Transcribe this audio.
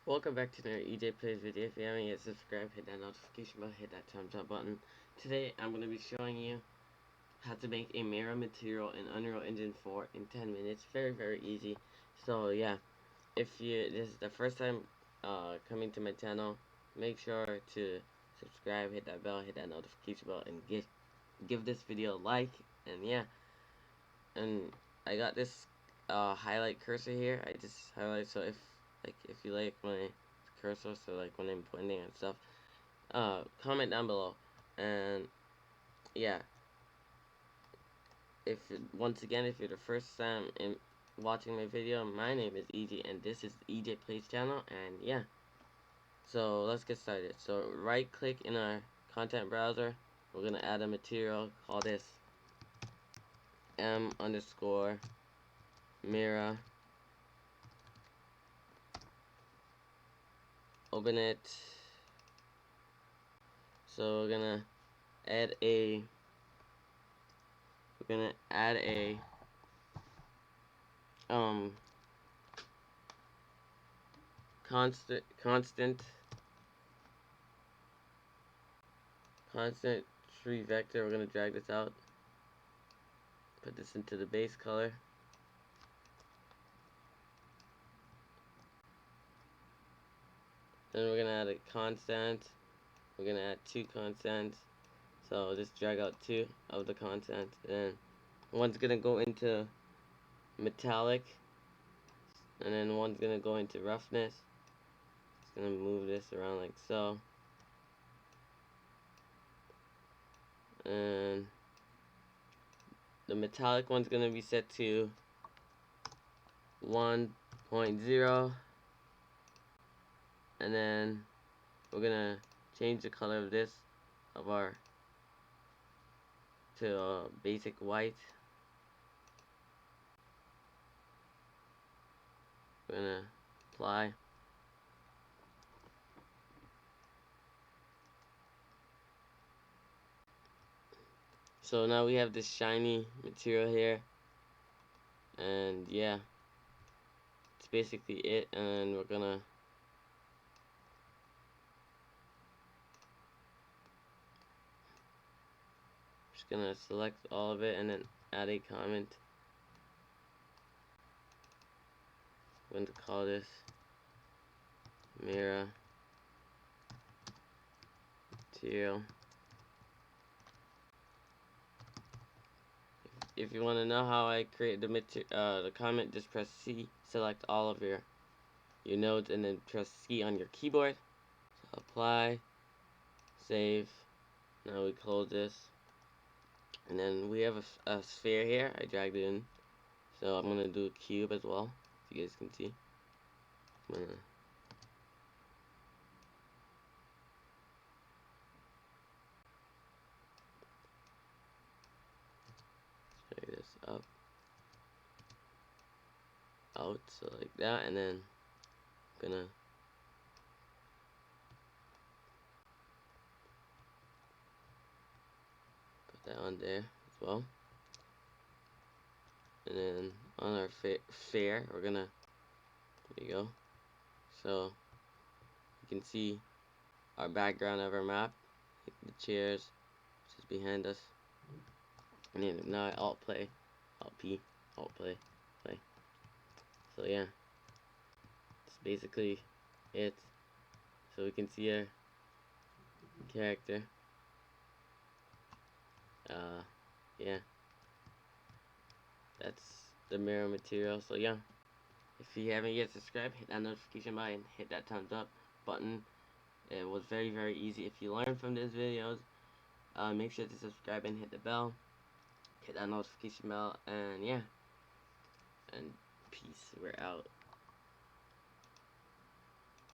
Welcome back to another Ejplays video. If you haven't yet subscribed, hit that notification bell, hit that thumbs up button. Today I'm going to be showing you how to make a mirror material in Unreal Engine 4 in 10 minutes. Very easy. So yeah, if this is the first time coming to my channel, make sure to subscribe, hit that bell, hit that notification bell, and give this video a like. And yeah, and I got this highlight cursor here. I just highlight, so if you like my cursor, so like when I'm pointing and stuff, comment down below. And yeah, once again, if you're the first time watching my video, my name is EJ and this is the Ejplays channel. And yeah, so let's get started. So right click in our content browser, we're gonna add a material, call this m_mirror. Open it. So we're gonna add a constant tree vector. We're gonna drag this out, put this into the base color. Then we're gonna add a constant. We're gonna add two constants. So just drag out two of the constants, and one's gonna go into metallic, and then one's gonna go into roughness. Just gonna move this around like so, and the metallic one's gonna be set to 1.0, and then we're gonna change the color of this to basic white. We're gonna apply. So now we have this shiny material here, and yeah, it's basically it. And we're just gonna select all of it and then add a comment. I'm going to call this mirror material. If you want to know how I create the comment, just press C, select all of your nodes, and then press C on your keyboard. So apply, save. Now we close this, and then we have a sphere here. I dragged it in, so I'm gonna do a cube as well, so you guys can see. I'm gonna drag this up, out, so like that, and then I'm gonna put that on there as well. And then on our fair, we're gonna, there you go. So you can see our background of our map, the chairs just behind us. And then now I alt P, alt play. So yeah, it's basically it. So we can see our character. Yeah, that's the mirror material. So yeah, if you haven't yet subscribed, hit that notification button, hit that thumbs up button. It was very easy. If you learned from these videos, make sure to subscribe and hit the bell, hit that notification bell, and yeah, and peace. We're out.